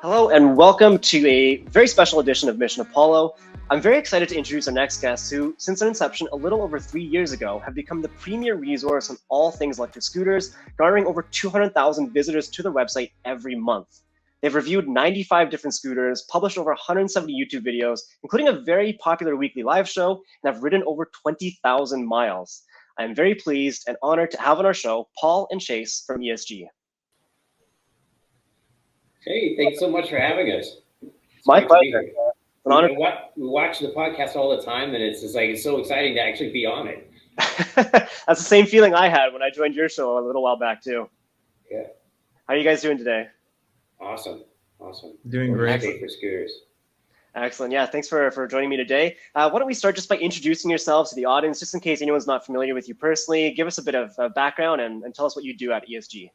Hello and welcome to a very special edition of Mission Apollo. I'm very excited to introduce our next guest who, since their inception a little over 3 years ago, have become the premier resource on all things electric scooters, garnering over 200,000 visitors to their website every month. They've reviewed 95 different scooters, published over 170 YouTube videos, including a very popular weekly live show, and have ridden over 20,000 miles. I am very pleased and honored to have on our show Paul and Chase from ESG. Hey, thanks so much for having us. My pleasure. We watch the podcast all the time, and it's just like it's so exciting to actually be on it. That's the same feeling I had when I joined your show a little while back too. Yeah. How are you guys doing today? Awesome. Doing great. For scooters. Excellent. Yeah, thanks for joining me today. Why don't we start just by introducing yourselves to the audience, just in case anyone's not familiar with you personally. Give us a bit of background and tell us what you do at ESG.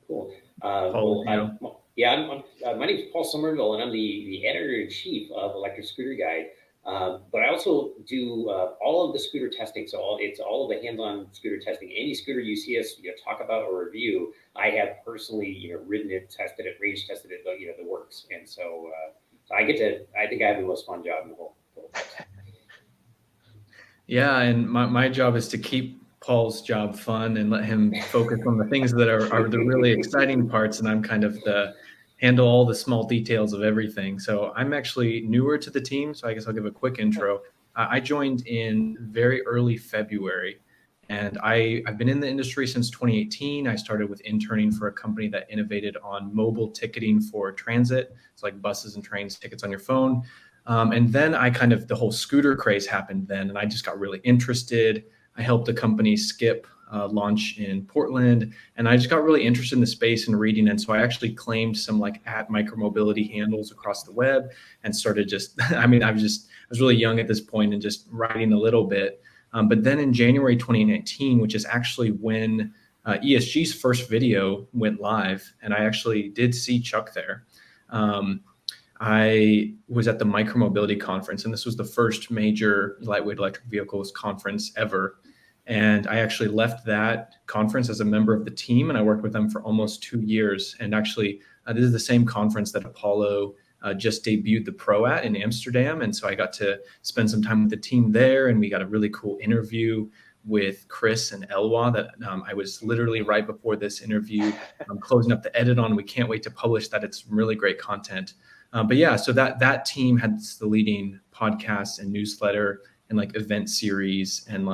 Cool. My name is Paul Somerville, and I'm the editor-in-chief of Electric Scooter Guide. But I also do all of the scooter testing. So it's all of the hands-on scooter testing. Any scooter you see us talk about or review, I have personally ridden it, tested it, range tested it, the works. And so I think I have the most fun job in the whole process. Yeah, and my job is to keep Paul's job fun and let him focus on the things that are the really exciting parts, and I'm kind of handle all the small details of everything. So I'm actually newer to the team, so I guess I'll give a quick intro. I joined in very early February, and I've been in the industry since 2018. I started with interning for a company that innovated on mobile ticketing for transit. It's like buses and trains, tickets on your phone. And then the whole scooter craze happened then, and I just got really interested. I helped a company skip launch in Portland, and I just got really interested in the space and reading. And so I actually claimed some at micromobility handles across the web and started I was really young at this point and just writing a little bit. But then in January 2019, which is actually when ESG's first video went live, and I actually did see Chuck there. I was at the micromobility conference, and this was the first major lightweight electric vehicles conference ever. And I actually left that conference as a member of the team, and I worked with them for almost 2 years. And actually, this is the same conference that Apollo just debuted the Pro at in Amsterdam. And so I got to spend some time with the team there, and we got a really cool interview with Chris and Elwa that I was literally right before this interview closing up the edit on. We can't wait to publish that. It's really great content. But yeah, so that team had the leading podcast and newsletter and event series and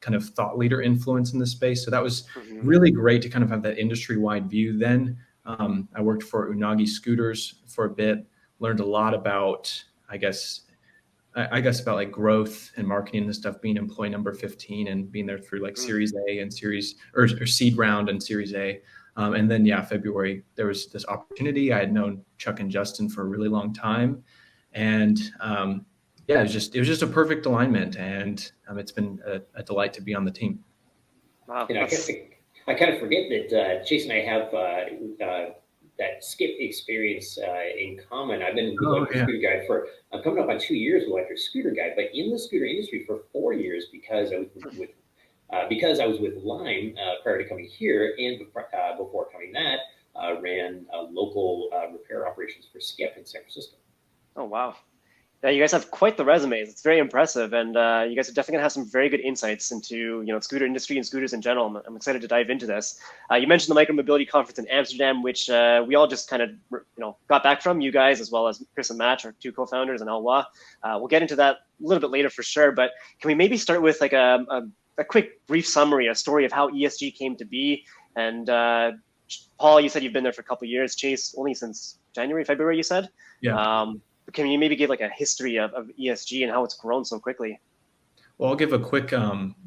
kind of thought leader influence in the space. So that was really great to kind of have that industry-wide view. Then I worked for Unagi Scooters for a bit, learned a lot about, I guess about growth and marketing and stuff, being employee number 15 and being there through Series A and or seed round and Series A. And then, February, there was this opportunity. I had known Chuck and Justin for a really long time. And it was just a perfect alignment. And it's been a delight to be on the team. Wow. I kind of forget that Chase and I have that skip experience in common. I've been with Electric Scooter Guide I'm coming up on 2 years with Electric Scooter Guide, but in the scooter industry for 4 years because I was with Lime prior to coming here, and before coming that, ran local repair operations for Skip in San Francisco. Oh, wow. Yeah, you guys have quite the resumes. It's very impressive, and you guys are definitely going to have some very good insights into the scooter industry and scooters in general. I'm excited to dive into this. You mentioned the Micromobility Conference in Amsterdam, which we all just kind of got back from, you guys, as well as Chris and Matt, our two co-founders, and Elwa. We'll get into that a little bit later for sure, but can we maybe start with a quick brief summary, a story of how ESG came to be? And Paul, you said you've been there for a couple of years. Chase, only since January, February, you said? Yeah. Can you maybe give a history of ESG and how it's grown so quickly? Well, I'll give a quick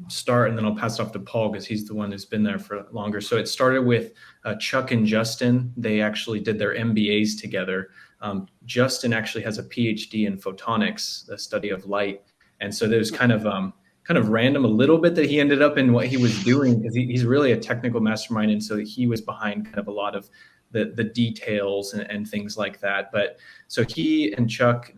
start, and then I'll pass it off to Paul because he's the one who's been there for longer. So it started with Chuck and Justin. They actually did their MBAs together. Justin actually has a PhD in photonics, the study of light. And so there's kind of random a little bit that he ended up in what he was doing, because he's really a technical mastermind. And so he was behind kind of a lot of the details and things like that. But so he and Chuck,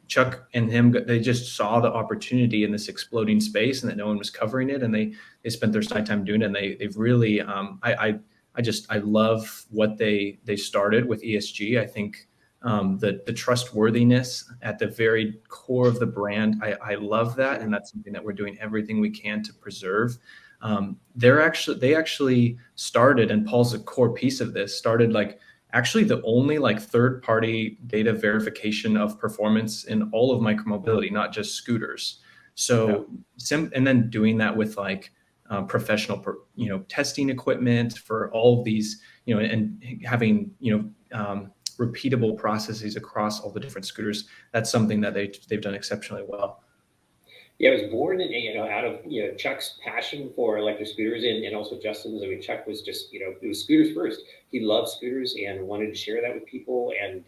Chuck and him, they just saw the opportunity in this exploding space and that no one was covering it. And they spent their side time doing it. And they've really, I I love what they started with ESG. I think the trustworthiness at the very core of the brand, I love that, and that's something that we're doing everything we can to preserve. They actually started, and Paul's a core piece of this, started like actually the only like third-party data verification of performance in all of micromobility, not just scooters. So and then doing that with like professional, testing equipment for all of these, and having, repeatable processes across all the different scooters. That's something that they've done exceptionally well. Yeah, it was born out of Chuck's passion for electric scooters, and also Justin's. I mean, Chuck was just it was scooters first. He loved scooters and wanted to share that with people, and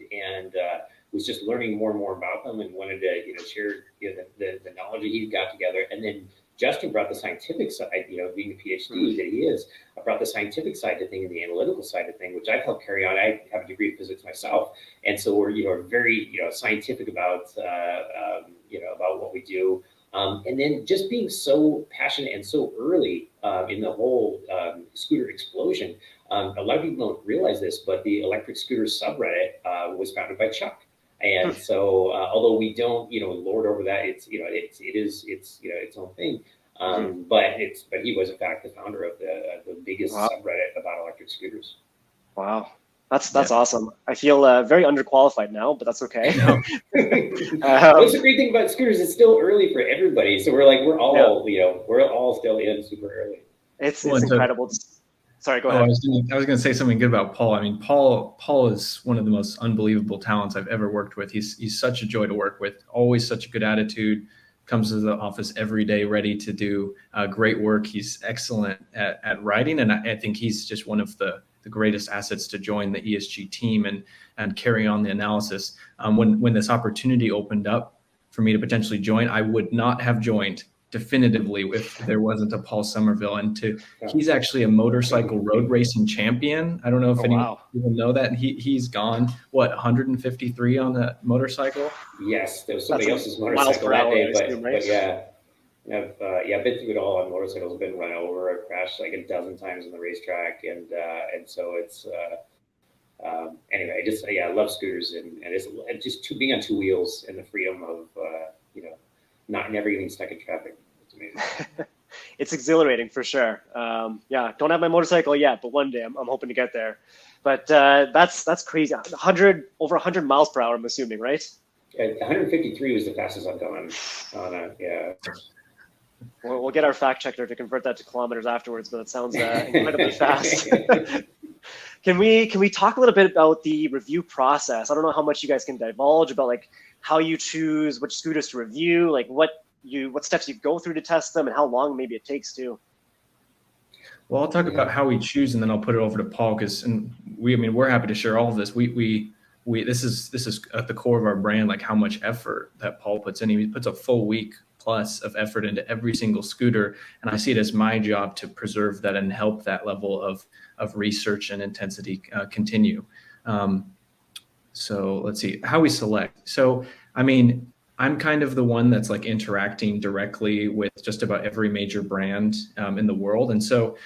was just learning more and more about them, and wanted to share the knowledge that he got together. And then Justin brought the scientific side, being the PhD that he is, brought the scientific side to things and the analytical side of things, which I've helped carry on. I have a degree in physics myself, and so we're very scientific about about what we do. And then just being so passionate and so early in the whole scooter explosion. A lot of people don't realize this, but the electric scooter subreddit was founded by Chuck. And so, although we don't, lord over that, it's its own thing. But he was in fact the founder of the biggest subreddit about electric scooters. Wow. That's awesome. I feel very underqualified now, but that's okay. Well, that's the great thing about scooters. It's still early for everybody, so we're all still in super early. It's incredible. Sorry, go ahead. I was going to say something good about Paul. I mean, Paul is one of the most unbelievable talents I've ever worked with. He's such a joy to work with. Always such a good attitude. Comes to the office every day ready to do great work. He's excellent at writing, and I think he's just one of the greatest assets to join the ESG team and carry on the analysis. When this opportunity opened up for me to potentially join, I would not have joined definitively if there wasn't a Paul Somerville. And he's actually a motorcycle road racing champion. I don't know if anyone know that. He's gone 153 on the motorcycle. Yes, there was somebody else's motorcycle that day, but yeah. I've been through it all on motorcycles. I've been run over. I've crashed like a dozen times on the racetrack, and so it's anyway. I love scooters, and it's just being on two wheels and the freedom of never getting stuck in traffic. It's amazing. It's exhilarating for sure. Don't have my motorcycle yet, but one day I'm hoping to get there. But that's crazy. Over 100 miles per hour. I'm assuming, right? 153 was the fastest I've gone on a. We'll get our fact checker to convert that to kilometers afterwards, but it sounds incredibly fast. Can we talk a little bit about the review process? I don't know how much you guys can divulge about like how you choose which scooters to review, like what steps you go through to test them, and how long maybe it takes to. Well, I'll talk about how we choose, and then I'll put it over to Paul we're happy to share all of this. This is at the core of our brand, like how much effort that Paul puts in. He puts a full week plus of effort into every single scooter, and I see it as my job to preserve that and help that level of research and intensity continue. So let's see how we select. So I mean, I'm kind of the one that's like interacting directly with just about every major brand in the world, and so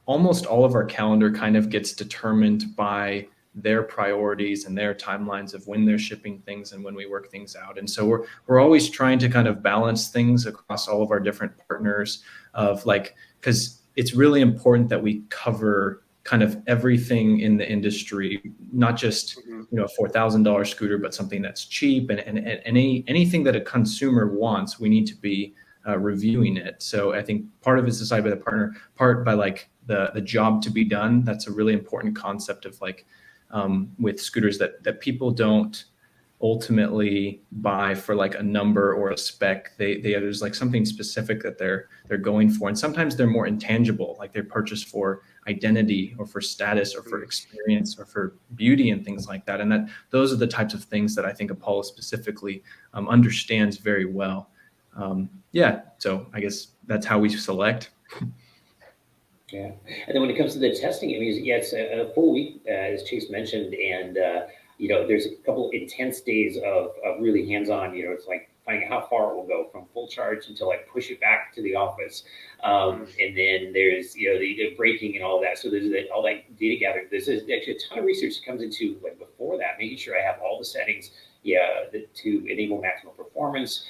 almost all of our calendar kind of gets determined by their priorities and their timelines of when they're shipping things and when we work things out. And so we're always trying to kind of balance things across all of our different partners because it's really important that we cover kind of everything in the industry, not just a $4,000 scooter, but something that's cheap and anything that a consumer wants, we need to be reviewing it. So I think part of it's decided by the partner, part by like the job to be done. That's a really important concept of like with scooters that people don't ultimately buy for like a number or a spec. There's like something specific that they're going for, and sometimes they're more intangible, like they're purchased for identity or for status or for experience or for beauty and things like that. And those are the types of things that I think Apollo specifically understands very well. So I guess that's how we select. Yeah, and then when it comes to the testing, I mean, it's a full week, as Chase mentioned, and there's a couple intense days of really hands-on. It's like finding how far it will go from full charge until I push it back to the office. And then there's, the braking and all that. So there's all that data gathering. There's actually a ton of research that comes into like before that, making sure I have all the settings to enable maximum performance,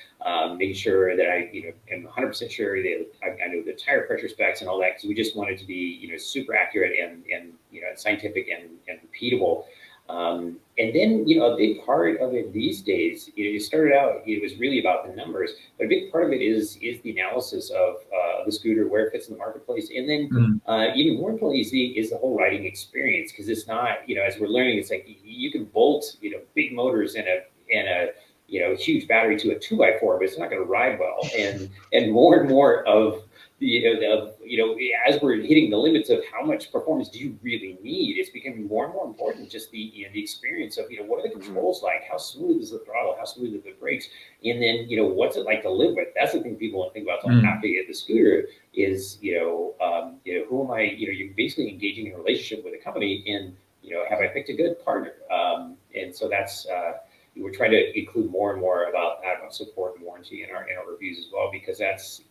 making sure that I am 100% sure that I know the tire pressure specs and all that, because we just want it to be super accurate and scientific and repeatable. And then, a big part of it these days, it started out, it was really about the numbers, but a big part of it is the analysis of the scooter, where it fits in the marketplace. And then even more importantly is the whole riding experience, because it's not, as we're learning, it's like you can bolt, big motors and a huge battery to a 2x4, but it's not going to ride well. And more of as we're hitting the limits of how much performance do you really need, it's becoming more and more important, just the experience of, what are the controls like? How smooth is the throttle? How smooth are the brakes? And then, what's it like to live with? That's the thing people don't think about after you get the scooter is, who am I? You're basically engaging in a relationship with a company, and, have I picked a good partner? And so that's, we're trying to include more and more about support and warranty in our reviews as well, because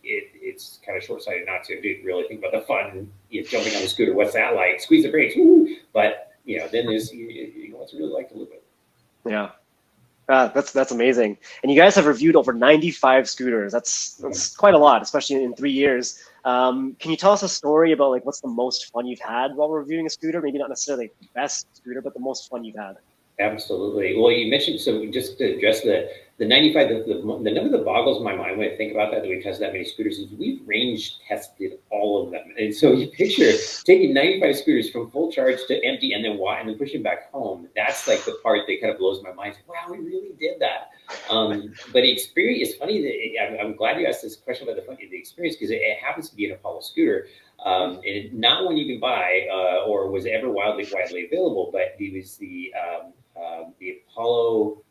it's kind of short-sighted not to really think about the fun, jumping on the scooter. What's that like? Squeeze the brakes, woo! But then there's what's it really like to live with. Yeah, that's amazing. And you guys have reviewed over 95 scooters. That's quite a lot, especially in 3 years. Can you tell us a story about like what's the most fun you've had while reviewing a scooter? Maybe not necessarily the best scooter, but the most fun you've had. Absolutely. Well, you mentioned, so just to address the 95, the number that boggles my mind when I think about that we've tested that many scooters is we've range tested all of them. And so you picture taking 95 scooters from full charge to empty and then pushing back home. That's like the part that kind of blows my mind. Wow, we really did that. But experience, it's funny that I'm glad you asked this question about the experience, because it happens to be an Apollo scooter. And not one you can buy or was ever widely available, but it was the Apollo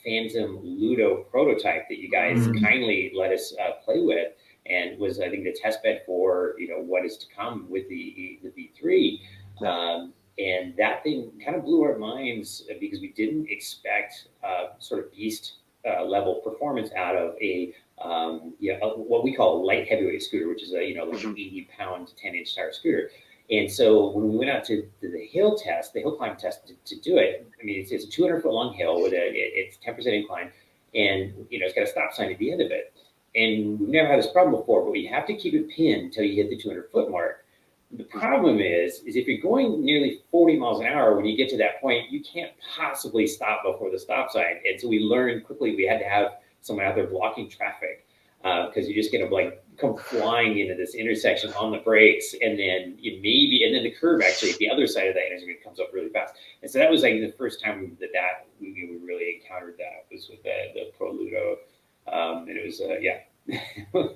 Phantom Ludo prototype that you guys kindly let us play with, and was, I think, the test bed for what is to come with the V3. And that thing kind of blew our minds, because we didn't expect sort of beast level performance out of what we call a light heavyweight scooter, which is like an 80-pound 10-inch tire scooter. And so when we went out to the hill climb test to do it, I mean, it's a 200-foot long hill with it's 10% incline, and it's got a stop sign at the end of it. And we've never had this problem before, but you have to keep it pinned until you hit the 200-foot mark. The problem is if you're going nearly 40 miles an hour, when you get to that point, you can't possibly stop before the stop sign. And so we learned quickly we had to have someone out there blocking traffic, because you're just going to come flying into this intersection on the brakes, and then and then the curve actually at the other side of that intersection comes up really fast. And so that was like the first time that we really encountered that was with the Pro Ludo, and it was wow.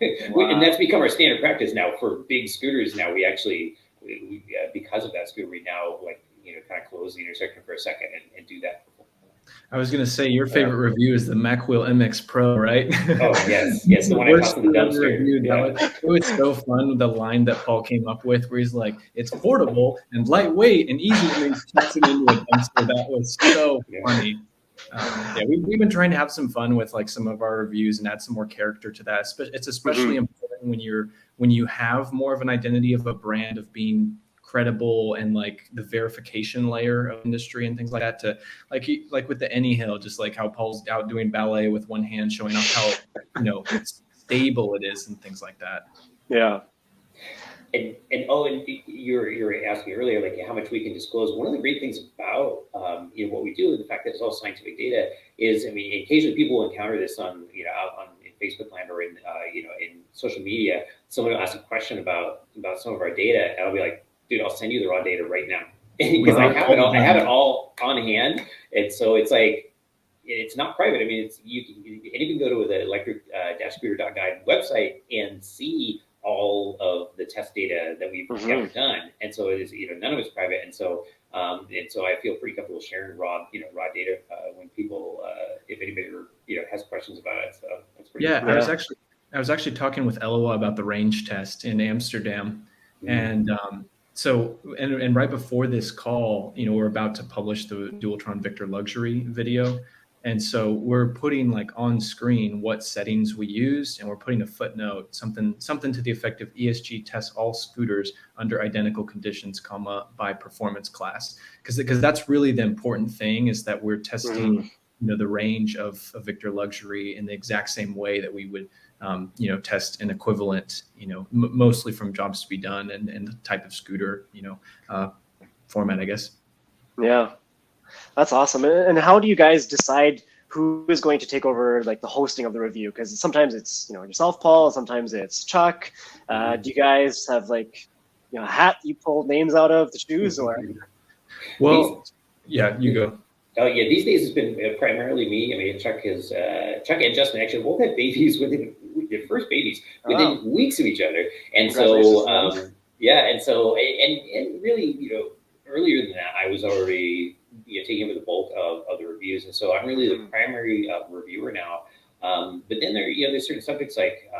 And that's become our standard practice now for big scooters. Now we actually because of that scooter, we now kind of close the intersection for a second and do that. I was going to say your favorite review is the Macwheel MX Pro, right? Oh, yes. The one I tossed in the dumpster. It was so fun, the line that Paul came up with, where he's like, it's portable and lightweight and easy to tuck it into a dumpster. That was so funny. We've been trying to have some fun with like some of our reviews and add some more character to that. It's especially important when you have more of an identity of a brand, of being credible, and like the verification layer of industry and things like that, to like with the Anyhill, just like how Paul's out doing ballet with one hand, showing off how stable it is and things like that. Yeah. And you were asking earlier, like how much we can disclose. One of the great things about what we do, and the fact that it's all scientific data, is, I mean, occasionally people will encounter this on in Facebook land or in social media. Someone will ask a question about some of our data, and I'll be like, dude, I'll send you the raw data right now, because I have it all on hand. And so it's like, it's not private. I mean, you can go to the electric-scooter.guide website and see all of the test data that we've ever done. And so it is, none of it's private. And so I feel pretty comfortable sharing raw data when people, if anybody has questions about it. So that's pretty cool. I was actually talking with Eloa about the range test in Amsterdam, and so right before this call, we're about to publish the Dualtron Victor Luxury video, And so we're putting like on screen what settings we use, and we're putting a footnote, something to the effect of ESG tests all scooters under identical conditions, comma, by performance class. Because that's really the important thing, is that we're testing the range of Victor Luxury in the exact same way that we would test an equivalent, mostly from jobs to be done and the type of scooter, format, I guess. Yeah. That's awesome. And how do you guys decide who is going to take over like the hosting of the review? Because sometimes it's yourself, Paul. Sometimes it's Chuck. Do you guys have like a hat you pull names out of to choose, or? Well, yeah, you go. Oh yeah, these days it's been primarily me. I mean, Chuck and Justin actually both had babies within their first babies within weeks of each other, and so and really earlier than that I was already taking over the bulk of the reviews, and so I'm really the primary reviewer now. But then there's certain subjects like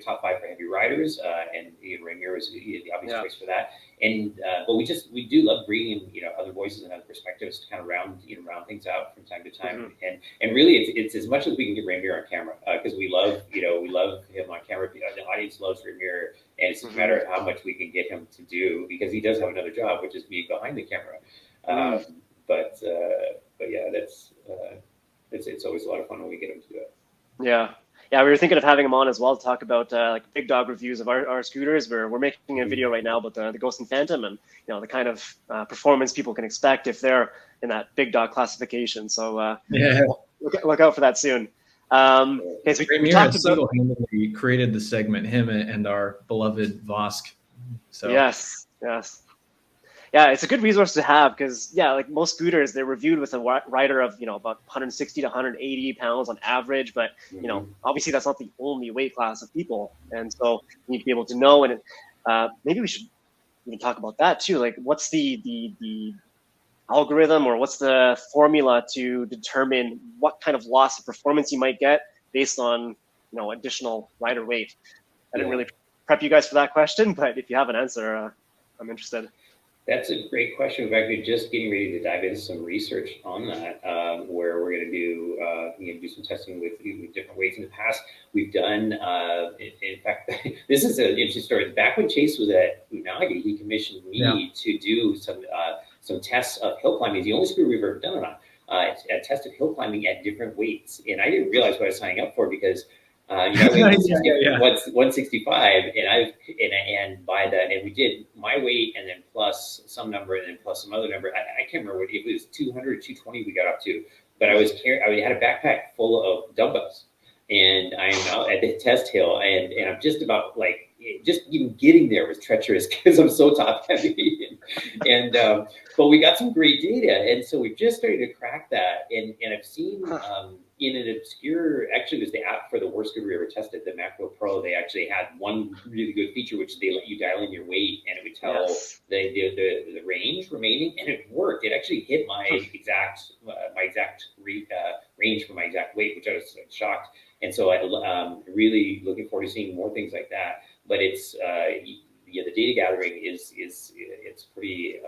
top 5 for heavy riders, and Rainier was the obvious choice for that. And but we do love bringing other voices and other perspectives to kind of round things out from time to time. And really it's as much as we can get Rainier on camera, because we love him on camera. The audience loves Rainier, and it's just a matter of how much we can get him to do, because he does have another job, which is being behind the camera. But yeah, it's always a lot of fun when we get him to do it. Yeah. Yeah, we were thinking of having him on as well to talk about like big dog reviews of our scooters. We're making a video right now about the Ghost and Phantom, and the kind of performance people can expect if they're in that big dog classification. So look out for that soon. Okay, so we talked about single-handedly created the segment, him and our beloved Vosk. So yes. Yeah, it's a good resource to have, because like most scooters, they're reviewed with a rider of about 160 to 180 pounds on average, but obviously that's not the only weight class of people, and so you need to be able to know. And maybe we should even talk about that too. Like, what's the algorithm, or what's the formula to determine what kind of loss of performance you might get based on additional rider weight? I didn't really prep you guys for that question, but if you have an answer, I'm interested. That's a great question. We're actually just getting ready to dive into some research on that, where we're going to do some testing with different weights. In the past, we've done, in fact, this is an interesting story. Back when Chase was at Unagi, he commissioned me to do some tests of hill climbing. It's the only scooter we've ever done it on. A test of hill climbing at different weights, and I didn't realize what I was signing up for, because I weigh 165, and by that, and we did my weight and then plus some number and then plus some other number. I can't remember if it was 200, 220 we got up to, but I had a backpack full of dumbbells, and I'm out at the test hill, and I'm just about just even getting there was treacherous because I'm so top heavy, but we got some great data, and so we've just started to crack that, and I've seen in an obscure, actually it was the app for the worst scooter we ever tested, the Macro Pro. They actually had one really good feature, which they let you dial in your weight, and it would tell the range remaining, and it worked. It actually hit my exact range for my exact weight, which I was shocked. And so I'm really looking forward to seeing more things like that. But it's the data gathering is pretty.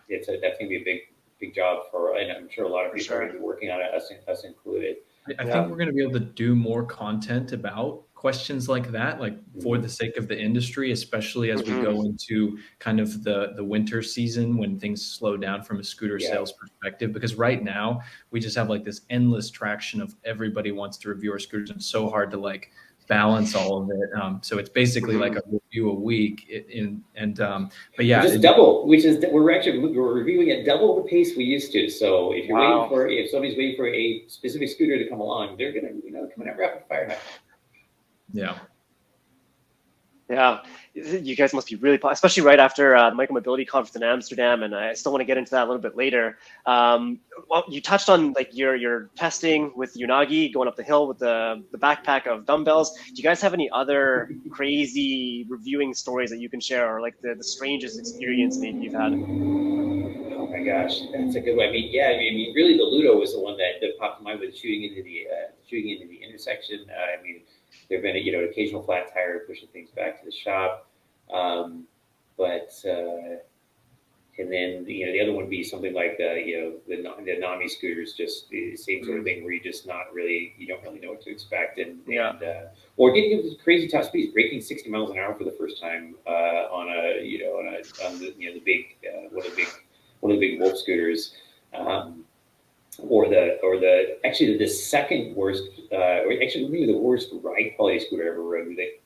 That's going to be a big job and I'm sure a lot of people are going to be working on it, us included. I think we're going to be able to do more content about questions like that, for the sake of the industry, especially as we go into kind of the winter season when things slow down from a scooter sales perspective. Because right now we just have this endless traction of everybody wants to review our scooters, and it's so hard to balance all of it. So it's basically like a review a week. But yeah, just double, we're reviewing at double the pace we used to. So if you're if somebody's waiting for a specific scooter to come along, they're gonna come in at rapid fire now. Yeah, you guys must be really, especially right after the micromobility conference in Amsterdam, and I still want to get into that a little bit later. Well, you touched on your testing with Unagi, going up the hill with the backpack of dumbbells. Do you guys have any other crazy reviewing stories that you can share, or the strangest experience maybe you've had? Oh my gosh, that's a good one. I mean, really, the Ludo was the one that popped in mind with shooting into the intersection. There have been an occasional flat tire pushing things back to the shop, but and then the other one would be something like the NAMI scooters, just the same sort of thing where you don't really know what to expect, or getting into crazy top speeds, breaking 60 miles an hour for the first time on the big one of the big Wolf scooters. Or the second worst, or actually maybe the worst ride quality scooter I ever rode. I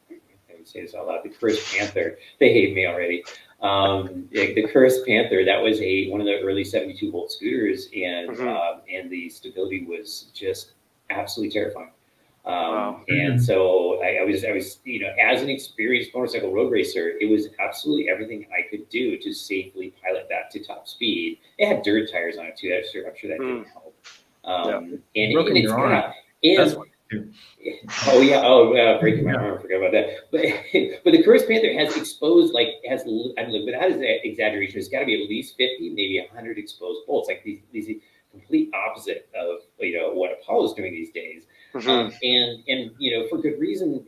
would say this out loud. The Curse Panther. They hate me already. The Curse Panther. That was one of the early 72-volt scooters, and the stability was just absolutely terrifying. And so I was as an experienced motorcycle road racer, it was absolutely everything I could do to safely pilot that to top speed. It had dirt tires on it too. I'm sure that didn't help. And it's got breaking my arm. I forgot about that. But the Curse Panther has exposed but that is an exaggeration. It's got to be at least 50, maybe 100 exposed bolts. Like these complete opposite of what Apollo's doing these days. And for good reason,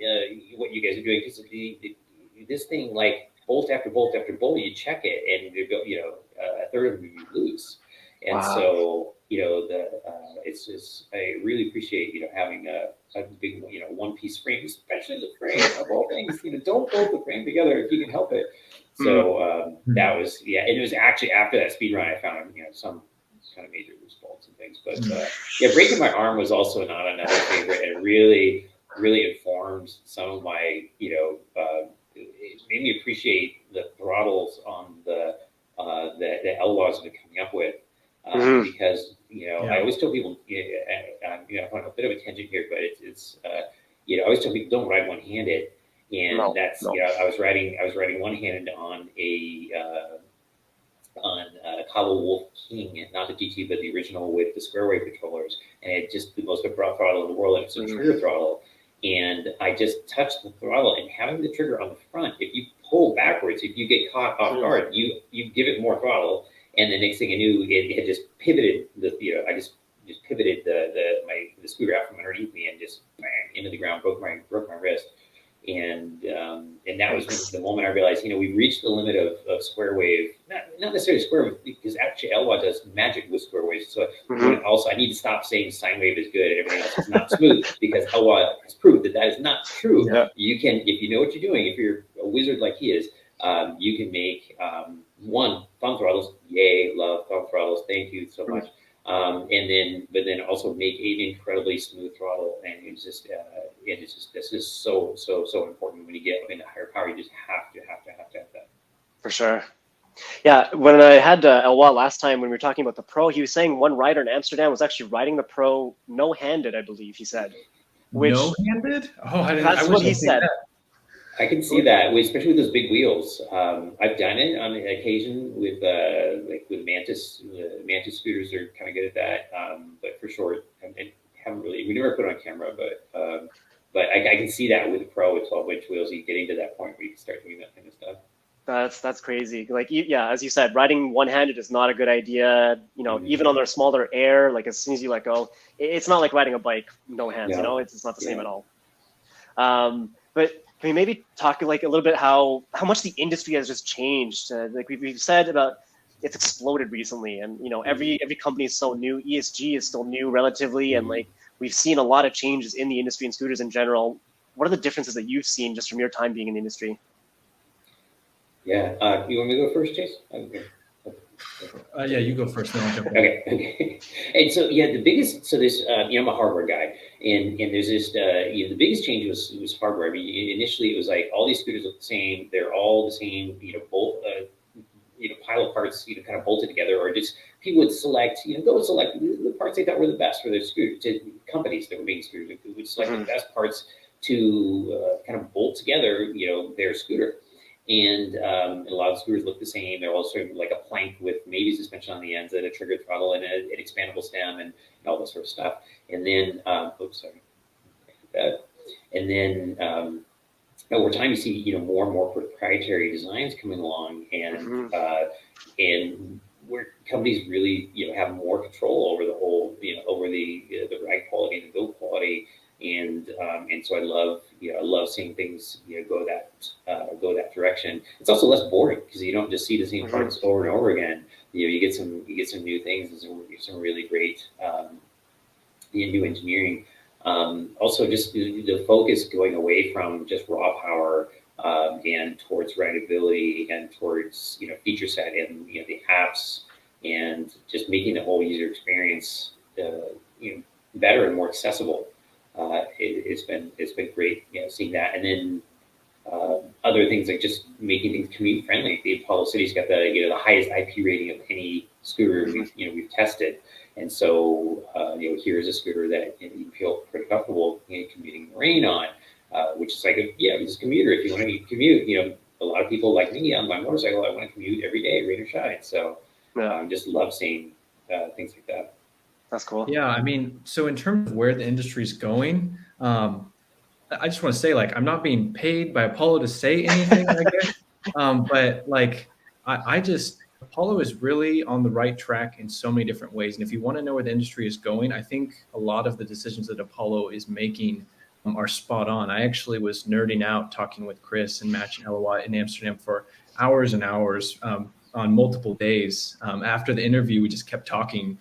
what you guys are doing, because this thing, like bolt after bolt after bolt, you check it and you go, a third of them you lose. And so it's just, I really appreciate having a big one piece frame, especially the frame of all things. Don't bolt the frame together if you can help it. So that was and it was actually after that speed run I found some kind of major loose bolts and things. But breaking my arm was also not another favorite. It really informed some of my it made me appreciate the throttles on the LWAs that are coming up with. Because I always tell people, I'm on a bit of a tangent here, but it's I always tell people don't ride one-handed, and I was riding one-handed on a Cabo Wolf King, not the GT, but the original with the square wave controllers, and it just the most abrupt throttle in the world, and it's a trigger throttle, and I just touched the throttle, and having the trigger on the front, if you pull backwards, if you get caught off guard, you give it more throttle. And the next thing I knew, it had just pivoted. I just pivoted the scooter out from underneath me and just bang into the ground, broke my wrist. And that was the moment I realized, we've reached the limit of square wave. Not necessarily square wave, because actually LWA does magic with square waves. So also I need to stop saying sine wave is good and everything else is not smooth, because LWA has proved that is not true. Yeah. You can, if you know what you're doing, if you're a wizard like he is, you can make thumb throttles. Yay, love thumb throttles. Thank you so much. But then also make an incredibly smooth throttle, and it's just this is so important when you get up into higher power. You just have to have that. For sure. Yeah, when I had Elwa last time, when we were talking about the Pro, he was saying one rider in Amsterdam was actually riding the Pro no-handed, I believe he said. No-handed? Oh, that's what he said. I can see that, especially with those big wheels. I've done it on occasion with Mantis. Mantis scooters are kind of good at that, but for sure, haven't really. We never put it on camera, but I can see that with the Pro with 12-inch wheels. You getting to that point where you can start doing that kind of stuff. That's crazy. Like, as you said, riding one-handed is not a good idea. Even on their smaller air, like as soon as you let go, it's not like riding a bike, no hands. Yeah. It's not the same at all. But can we maybe talk like a little bit how much the industry has just changed? Like we've said about, it's exploded recently, and every company is so new. ESG is still new relatively, and like we've seen a lot of changes in the industry and scooters in general. What are the differences that you've seen just from your time being in the industry? Yeah, you want me to go first, Chase? Yeah, you go first. Then I'll jump in. Okay. And so the biggest, there's I'm a hardware guy, and there's this the biggest change was hardware. I mean, initially it was like all these scooters look the same. They're all the same. Both pile of parts kind of bolted together, or just people would select go select the parts they thought were the best for their scooter. To companies that were making scooters would select the best parts to kind of bolt together their scooter. And a lot of scooters look the same. They're all sort of like a plank with maybe suspension on the ends and a trigger throttle and an expandable stem and all that sort of stuff. And then, And then over time, you see more and more proprietary designs coming along, and where companies really have more control over the whole over the ride quality and the build quality. And so I love seeing things go that direction. It's also less boring because you don't just see the same parts over and over again. You get some new things and some really great new engineering. Also, just the focus going away from just raw power and towards writability and towards feature set and the apps and just making the whole user experience better and more accessible. It's been great seeing that. And then other things like just making things commute friendly. The Apollo City's got the highest IP rating of any scooter we've tested. And so, here's a scooter that you feel pretty comfortable commuting in the rain on, which is like, just a commuter. If you want to commute, a lot of people like me on my motorcycle, I want to commute every day, rain or shine. So, just love seeing things like that. That's cool. Yeah, I mean, so in terms of where the industry is going, I just want to say, like, I'm not being paid by Apollo to say anything, I guess, but like, I just Apollo is really on the right track in so many different ways. And if you want to know where the industry is going, I think a lot of the decisions that Apollo is making are spot on. I actually was nerding out talking with Chris and Match and Eloy in Amsterdam for hours and hours on multiple days. After the interview, we just kept talking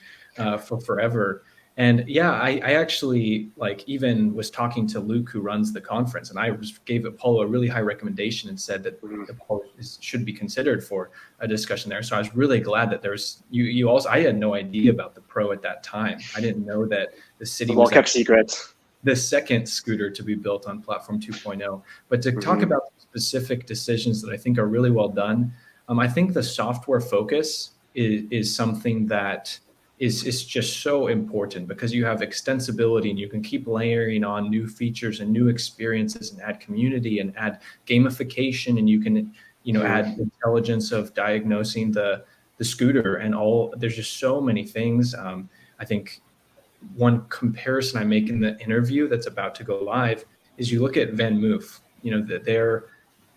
for forever. And yeah, I actually even was talking to Luke, who runs the conference, and I gave Apollo a really high recommendation and said that Apollo should be considered for a discussion there. So I was really glad that there's you also. I had no idea about the Pro at that time. I didn't know that the city was kept secret. The second scooter to be built on Platform 2.0. But to talk about specific decisions that I think are really well done, I think the software focus is something that is just so important because you have extensibility and you can keep layering on new features and new experiences and add community and add gamification, and you can add intelligence of diagnosing the scooter and all. There's just so many things. I think one comparison I make in the interview that's about to go live is you look at Van Moof.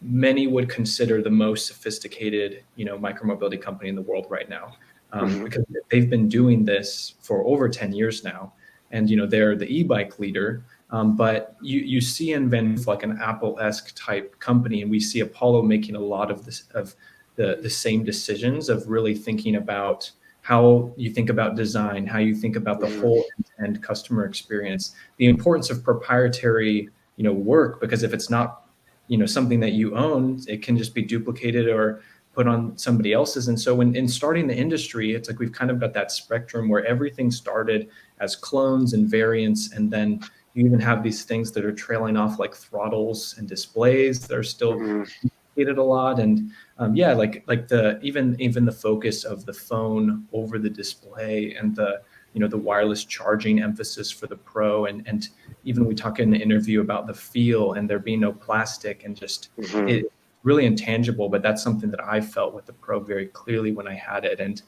Many would consider the most sophisticated micromobility company in the world right now. Because they've been doing this for over 10 years now. And, they're the e-bike leader. But you see in Van Moof like an Apple-esque type company, and we see Apollo making a lot of the same decisions of really thinking about how you think about design, how you think about the whole end customer experience, the importance of proprietary, work, because if it's not, something that you own, it can just be duplicated or put on somebody else's. And so in starting the industry, it's like we've kind of got that spectrum where everything started as clones and variants, and then you even have these things that are trailing off like throttles and displays that are still duplicated a lot. And even the focus of the phone over the display and the wireless charging emphasis for the Pro, and even we talk in the interview about the feel and there being no plastic and just it really intangible, but that's something that I felt with the Pro very clearly when I had it. And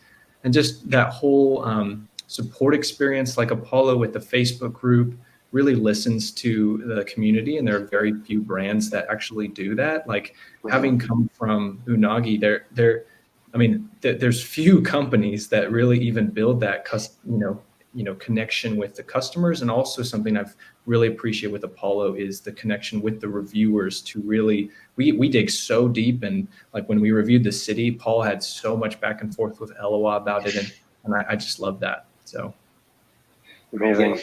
just that whole support experience, like Apollo with the Facebook group, really listens to the community, and there are very few brands that actually do that. Like having come from Unagi, there's few companies that really even build that connection with the customers. And also something I've really appreciate with Apollo is the connection with the reviewers to really, we dig so deep. And like when we reviewed the city, Paul had so much back and forth with Eloy about it. And I just love that. So. Amazing.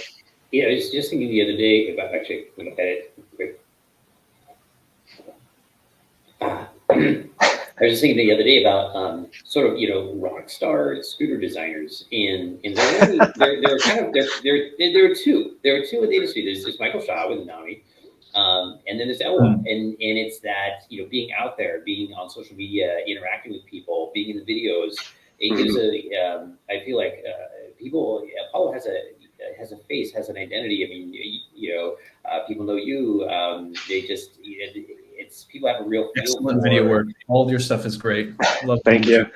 Yeah, I was just thinking the other day about, actually, let me edit quick. I was just thinking the other day about sort of rock star scooter designers, and there are two in the industry. There's Michael Shaw with Nami, and then there's Eloy, and it's that being out there, being on social media, interacting with people, being in the videos. It gives I feel like Apollo has a face, has an identity. I mean, people know you. They just it's people have a real feel. Excellent video work. All of your stuff is great. Love. Thank you.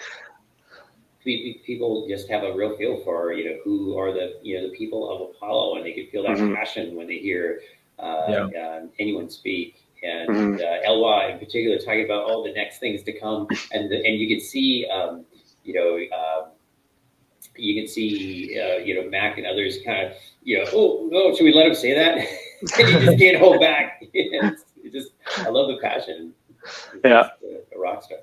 People just have a real feel for who are the the people of Apollo, and they can feel that passion when they hear anyone speak. And Eloy in particular talking about all the next things to come, and you can see Mac and others kind of, should we let him say that? and you just can't hold back. I love the passion. Yeah. A rock star.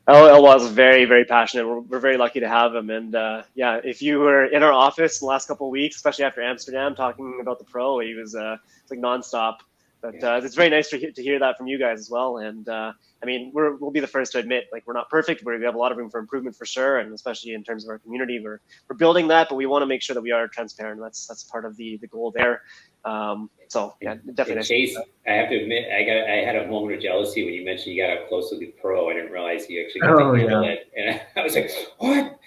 El was very, very passionate. We're very lucky to have him. And yeah, if you were in our office the last couple of weeks, especially after Amsterdam, talking about the Pro, he was like nonstop. But it's very nice to hear that from you guys as well. And I mean, we'll be the first to admit, like, we're not perfect. We have a lot of room for improvement for sure, and especially in terms of our community, we're building that. But we want to make sure that we are transparent. That's part of the goal there. So yeah, definitely. Chase, I have to admit, I had a moment of jealousy when you mentioned you got up close to the Pro. I didn't realize you actually got to handle it, and I was like, what?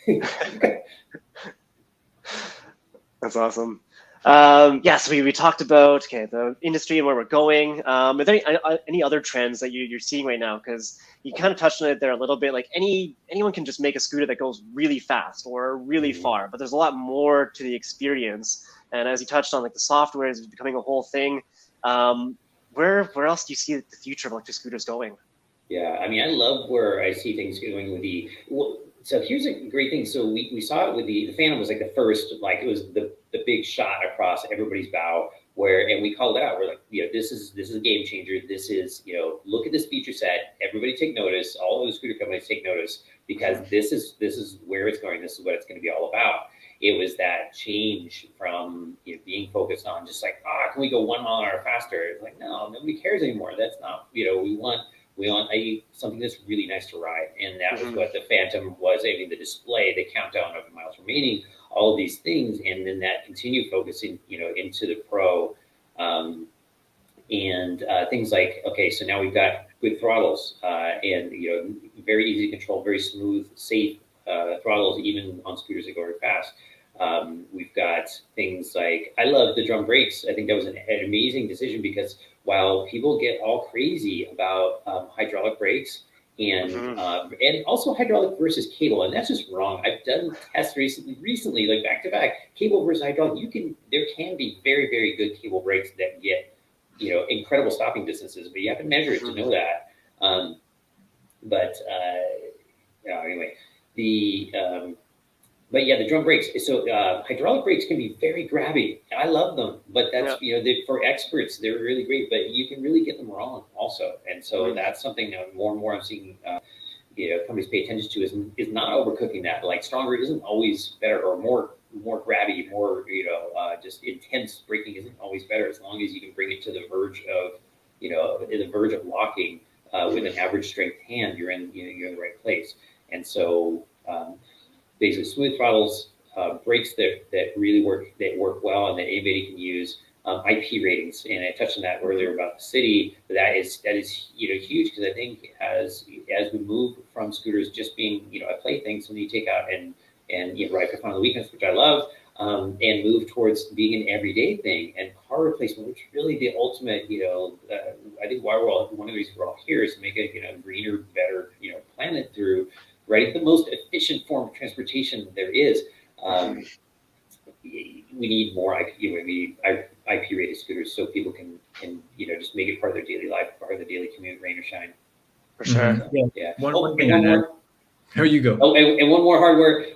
That's awesome. So we talked about the industry and where we're going. Are there any other trends that you're seeing right now? Because you kind of touched on it there a little bit. Like anyone can just make a scooter that goes really fast or really far, but there's a lot more to the experience. And as you touched on, like the software is becoming a whole thing. Where else do you see the future of electric scooters going? Yeah, I mean, I love where I see things going with so here's a great thing. So we saw it with the Phantom was like the first, like it was the big shot across everybody's bow and we called it out. We're like, this is a game changer. This is, look at this feature set. Everybody take notice. All of the scooter companies take notice because this is where it's going. This is what it's going to be all about. It was that change from being focused on just like, can we go 1 mile an hour faster? It's like, no, nobody cares anymore. That's not, we want something that's really nice to ride. And that was what the Phantom was. I mean, the display, the countdown of the miles remaining, all of these things. And then that continued focusing, into the Pro. And things like, okay, so now we've got good throttles and, very easy to control, very smooth, safe throttles, even on scooters that go very fast. We've got things like, I love the drum brakes. I think that was an amazing decision because while people get all crazy about hydraulic brakes and also hydraulic versus cable, and that's just wrong. I've done tests recently, like back to back, cable versus hydraulic. There can be very, very good cable brakes that get, incredible stopping distances, but you have to measure it to know that. Anyway, but yeah, the drum brakes. So hydraulic brakes can be very grabby. I love them, but that's for experts, they're really great. But you can really get them wrong also, and so that's something that more and more I'm seeing. Companies pay attention to is not overcooking that. Like stronger isn't always better, or more grabby, more just intense braking isn't always better. As long as you can bring it to the verge of locking with an average strength hand, you're in the right place. And so. Basically, smooth throttles, brakes that really work well and that anybody can use. IP ratings, and I touched on that earlier about the city. But that is huge because I think as we move from scooters just being a plaything, something you take out and ride for fun on the weekends, which I love, and move towards being an everyday thing. And car replacement, which is really the ultimate. I think one of the reasons we're all here is to make a greener, better planet through. Right, the most efficient form of transportation there is. We need more IP rated scooters so people can just make it part of their daily life, part of their daily commute, rain or shine. For sure. Yeah. One more. Here you go. Oh, and one more hardware.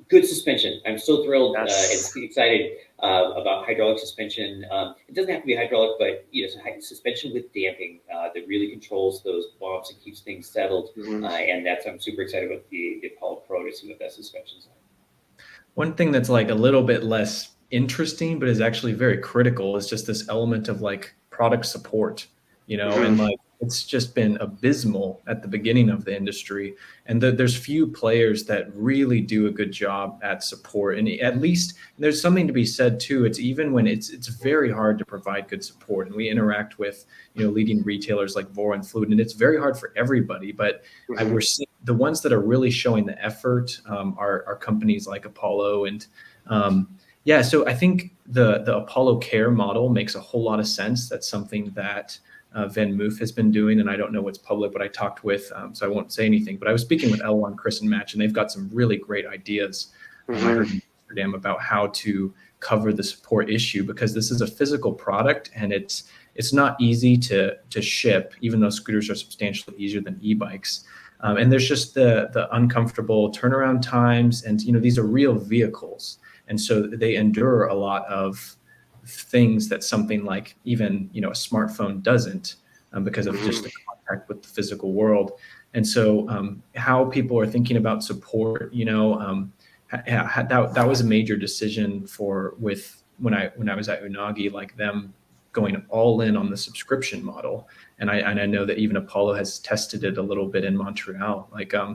Good suspension. I'm so thrilled and excited about hydraulic suspension. It doesn't have to be hydraulic, but suspension with damping that really controls those bumps and keeps things settled. And I'm super excited about the Apollo Pro to see what that suspension's like. One thing that's like a little bit less interesting, but is actually very critical, is just this element of like product support. And like it's just been abysmal at the beginning of the industry, and there's few players that really do a good job at support. And at least there's something to be said too. It's even when it's very hard to provide good support, and we interact with leading retailers like Vora and Fluid, and it's very hard for everybody. But we're seeing the ones that are really showing the effort are companies like Apollo and. So I think the Apollo Care model makes a whole lot of sense. That's something that Van Moof has been doing, and I don't know what's public, but I talked with, so I won't say anything, but I was speaking with Elwan, Chris, and Match, and they've got some really great ideas I heard in Amsterdam about how to cover the support issue, because this is a physical product and it's not easy to ship, even though scooters are substantially easier than e-bikes. And there's just the uncomfortable turnaround times, and these are real vehicles. And so they endure a lot of things that something like even, a smartphone doesn't, because of just the contact with the physical world. And so how people are thinking about support, that was a major decision when I was at Unagi, like them going all in on the subscription model. And I know that even Apollo has tested it a little bit in Montreal. Like I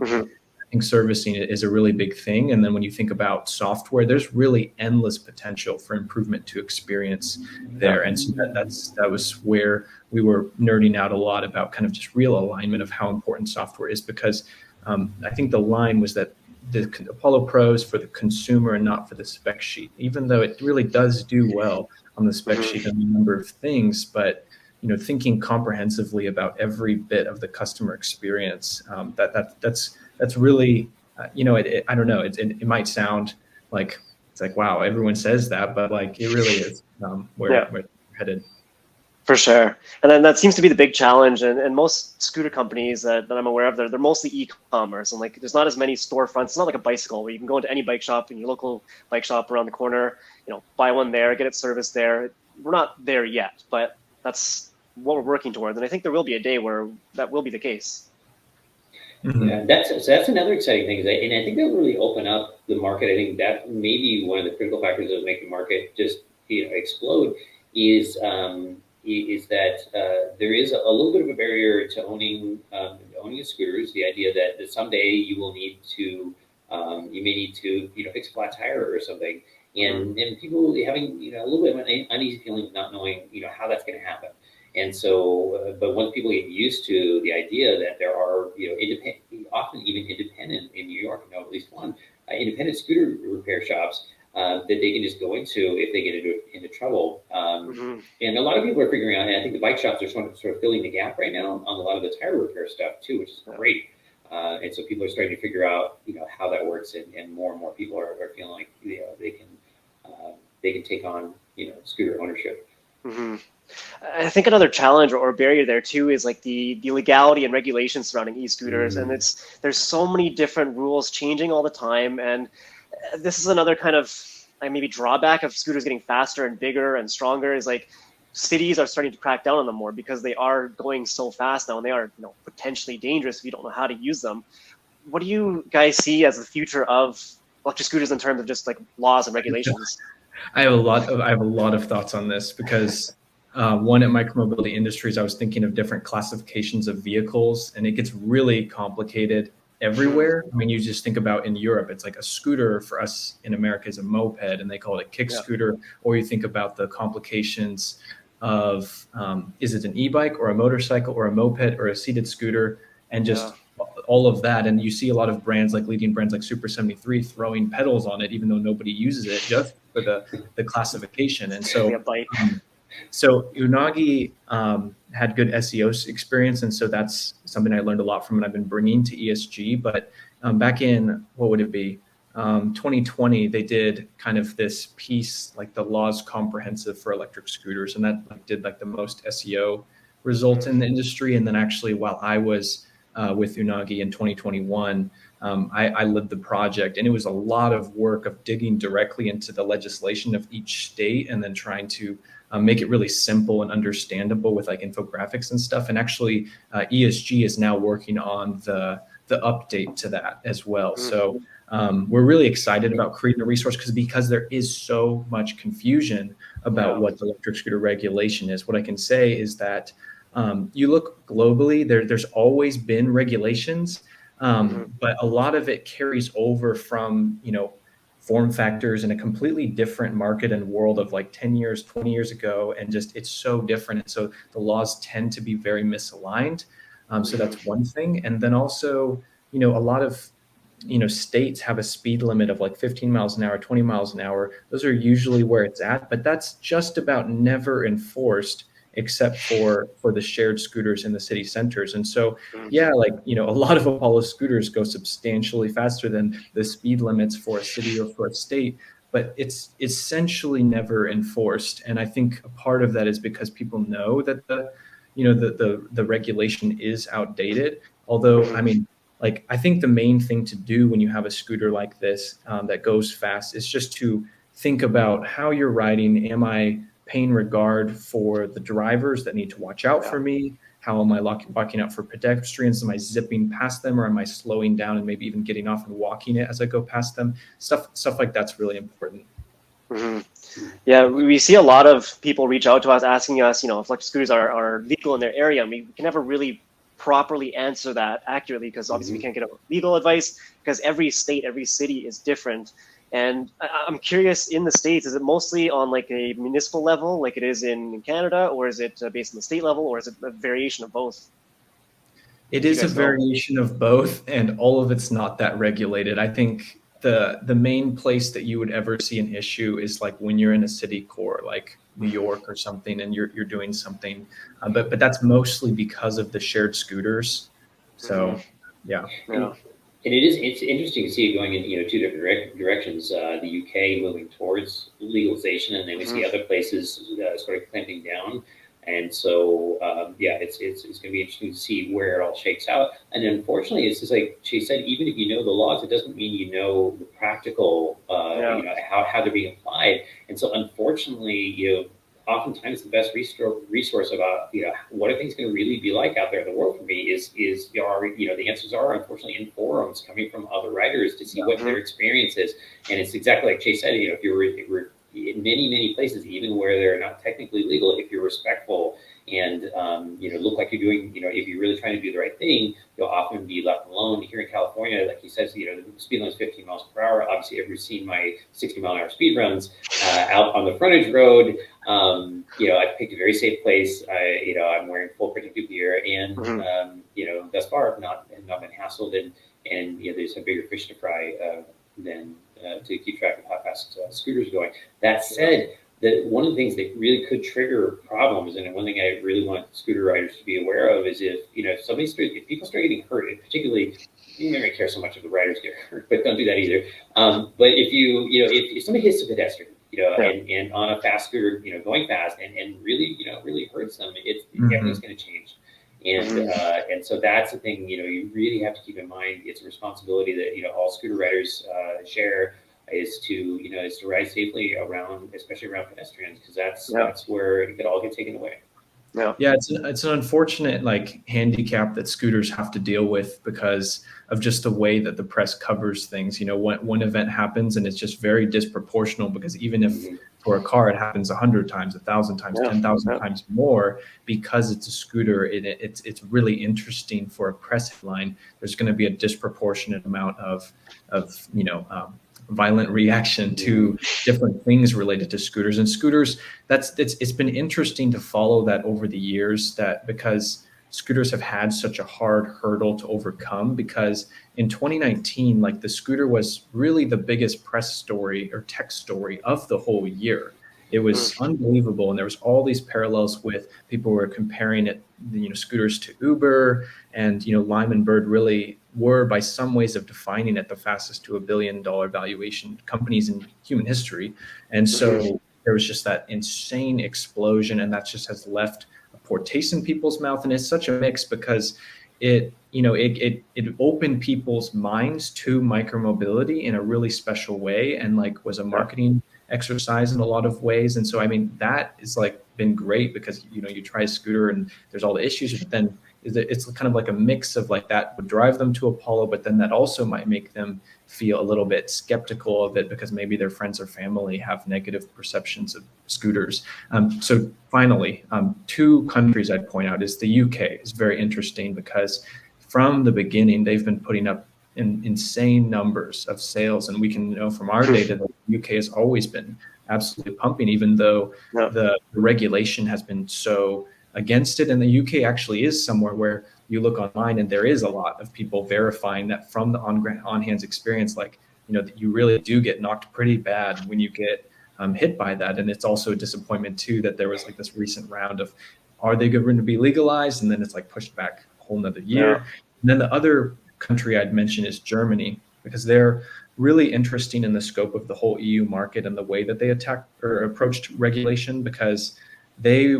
think servicing is a really big thing. And then when you think about software, there's really endless potential for improvement to experience there. And so that was where we were nerding out a lot about kind of just real alignment of how important software is, because I think the line was that the Apollo Pro is for the consumer and not for the spec sheet, even though it really does do well on the spec sheet and a number of things. But thinking comprehensively about every bit of the customer experience, that's really, I don't know, it might sound like it's like, wow, everyone says that, but like it really is where we're headed. For sure. And then that seems to be the big challenge. And most scooter companies that I'm aware of, they're mostly e-commerce. And like, there's not as many storefronts. It's not like a bicycle where you can go into any bike shop in your local bike shop around the corner, buy one there, get it serviced there. We're not there yet, but that's what we're working towards. And I think there will be a day where that will be the case. Yeah, that's another exciting thing. And I think that will really open up the market. I think that may be one of the critical factors that will make the market just explode is that there is a little bit of a barrier to owning a scooter. Is the idea that someday you will need to you may need to fix a flat tire or something, and people having a little bit of an uneasy feeling of not knowing how that's going to happen. And so, but once people get used to the idea that there are often even independent in New York, at least one independent scooter repair shops that they can just go into if they get into trouble. And a lot of people are figuring out, and I think the bike shops are sort of filling the gap right now on a lot of the tire repair stuff too, which is great. And so people are starting to figure out, how that works, and more people are feeling like they can take on scooter ownership. I think another challenge or barrier there too is like the legality and regulations surrounding e-scooters, and there's so many different rules changing all the time, and this is another kind of maybe drawback of scooters getting faster and bigger and stronger, is like cities are starting to crack down on them more because they are going so fast now, and they are potentially dangerous if you don't know how to use them. What do you guys see as the future of electric scooters in terms of just like laws and regulations? I have a lot of thoughts on this, because one, at Micromobility Industries, I was thinking of different classifications of vehicles, and it gets really complicated everywhere. I mean, you just think about in Europe, it's like a scooter for us in America is a moped, and they call it a kick scooter. Or you think about the complications of is it an e-bike or a motorcycle or a moped or a seated scooter, and just all of that. And you see a lot of brands, like leading brands like Super 73, throwing pedals on it, even though nobody uses it, just for the classification. And so so Unagi had good SEO experience, and so that's something I learned a lot from, and I've been bringing to ESG. But back in, what would it be, 2020, they did kind of this piece, like the laws comprehensive for electric scooters, and that did like the most SEO results in the industry. And then actually, while I was with Unagi in 2021, I led the project, and it was a lot of work of digging directly into the legislation of each state, and then trying to make it really simple and understandable with like infographics and stuff. And actually, ESG is now working on the update to that as well. So we're really excited about creating a resource, because there is so much confusion about what the electric scooter regulation is. What I can say is that you look globally, there's always been regulations, but a lot of it carries over from, form factors in a completely different market and world of like 10 years, 20 years ago. And just, it's so different. And so the laws tend to be very misaligned. So that's one thing. And then also, a lot of, states have a speed limit of like 15 miles an hour, 20 miles an hour. Those are usually where it's at, but that's just about never enforced, except for the shared scooters in the city centers. And so, a lot of Apollo scooters go substantially faster than the speed limits for a city or for a state, but it's essentially never enforced. And I think a part of that is because people know that the regulation is outdated. Although, I think the main thing to do when you have a scooter like this that goes fast is just to think about how you're riding. Am I paying regard for the drivers that need to watch out for me. How am I looking out for pedestrians? Am I zipping past them, or am I slowing down and maybe even getting off and walking it as I go past them? Stuff like that's really important. Mm-hmm. Yeah, we see a lot of people reach out to us asking us, if electric scooters are legal in their area, and we can never really properly answer that accurately because obviously we can't get legal advice because every state, every city is different. And I'm curious, in the States, is it mostly on like a municipal level, like it is in Canada, or is it based on the state level, or is it a variation of both? It is a variation of both, and all of it's not that regulated. I think the main place that you would ever see an issue is like when you're in a city core, like New York or something, and you're doing something, but that's mostly because of the shared scooters. So, yeah. And it's interesting to see it going in two different directions. The UK moving towards legalization, and then we see other places sort of clamping down. And so, it's going to be interesting to see where it all shakes out. And unfortunately, it's just like Chase said, even if you know the laws, it doesn't mean you know the practical, how they're being applied. And so, unfortunately, oftentimes the best resource about what are things going to really be like out there in the world for me is the answers are unfortunately in forums coming from other writers to see what their experience is. And it's exactly like Chase said, if you're in many places, even where they're not technically legal, if you're respectful and look like you're doing, if you're really trying to do the right thing, you'll often be left alone. Here in California, like he says, the speed limit is 15 miles per hour. Obviously, everyone's seen my 60-mile-an-hour speed runs out on the frontage road. I picked a very safe place. I'm wearing full protective gear, and thus far I've not been hassled, and there's a bigger fish to fry than to keep track of how fast scooters are going. That said, one of the things that really could trigger problems, and one thing I really want scooter riders to be aware of, is if people start getting hurt, and particularly you don't really care so much if the riders get hurt, but don't do that either. But if somebody hits a pedestrian, and on a fast scooter, going fast, and really hurts them, everything's going to change. And so that's the thing, you really have to keep in mind. It's a responsibility that, all scooter riders share, is to ride safely especially around pedestrians, because that's where it could all get taken away. Yeah, it's an unfortunate handicap that scooters have to deal with because of just the way that the press covers things. When one event happens, and it's just very disproportional, because even if for a car it happens 100 times, 1,000 times, 10,000 times more, because it's a scooter, it's really interesting for a press headline. There's going to be a disproportionate amount of violent reaction to different things related to scooters. And scooters, it's been interesting to follow that over the years, that because scooters have had such a hard hurdle to overcome, because in 2019, the scooter was really the biggest press story or tech story of the whole year. It was unbelievable. And there was all these parallels with people who were comparing it, scooters to Uber, and, Lyman Bird really were, by some ways of defining it, the fastest to $1 billion valuation companies in human history. And so there was just that insane explosion, and that just has left a poor taste in people's mouth. And it's such a mix, because it opened people's minds to micromobility in a really special way, and was a marketing exercise in a lot of ways. And so, that is been great, because, you try a scooter and there's all the issues, but then it's kind of like a mix of that would drive them to Apollo, but then that also might make them feel a little bit skeptical of it, because maybe their friends or family have negative perceptions of scooters. So finally, two countries I'd point out is the UK is very interesting, because from the beginning, they've been putting up insane numbers of sales. And we can know from our data that the UK has always been absolutely pumping, even though the regulation has been so against it. And the UK actually is somewhere where you look online and there is a lot of people verifying that from the on-hands experience, that you really do get knocked pretty bad when you get hit by that. And it's also a disappointment too, that there was this recent round of, are they going to be legalized? And then it's pushed back a whole nother year. And then the other country I'd mention is Germany, because they're really interesting in the scope of the whole EU market and the way that they attacked or approached regulation, because they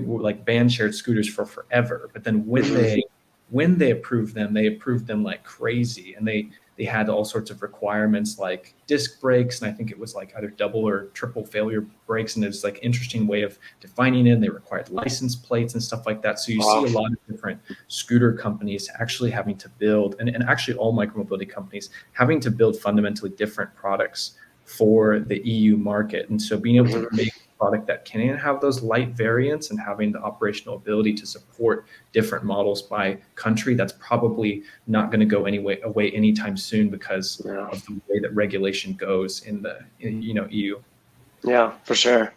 banned shared scooters for forever. But then when they approved them, like crazy. And they They had all sorts of requirements like disc brakes, and I think it was like either double or triple failure brakes, and it was like interesting way of defining it. They required license plates and stuff like that. So you see a lot of different scooter companies actually having to build, and actually all micromobility companies having to build fundamentally different products for the EU market. And so being able to make a product that can have those light variants and having the operational ability to support different models by country, that's probably not going to go away anytime soon because of the way that regulation goes in the EU. Yeah, for sure.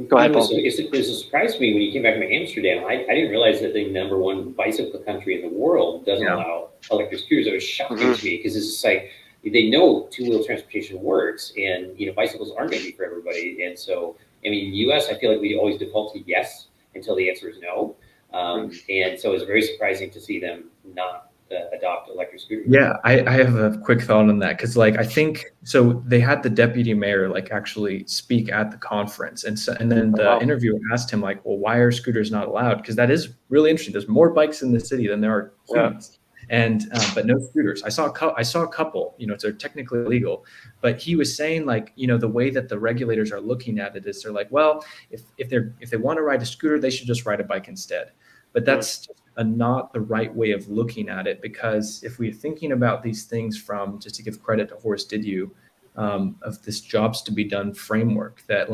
Go ahead, Paul. It was a surprise to me when you came back from Amsterdam. I didn't realize that the #1 bicycle country in the world doesn't allow electric scooters. It was shocking to me because it's just like, they know two-wheel transportation works, and bicycles aren't going to be for everybody. And so, I mean, US, I feel like we always default to yes until the answer is no. And so it's very surprising to see them not adopt electric scooters. Yeah, I have a quick thought on that, because I think so they had the deputy mayor actually speak at the conference, and then the interviewer asked him well, why are scooters not allowed? Because that is really interesting. There's more bikes in the city than there are humans. And but no scooters. I saw a couple. They're technically illegal, but he was saying the way that the regulators are looking at it is they're like, well, if they want to ride a scooter, they should just ride a bike instead. But that's not the right way of looking at it, because if we're thinking about these things from, just to give credit to Horace Didiu, of this jobs to be done framework, that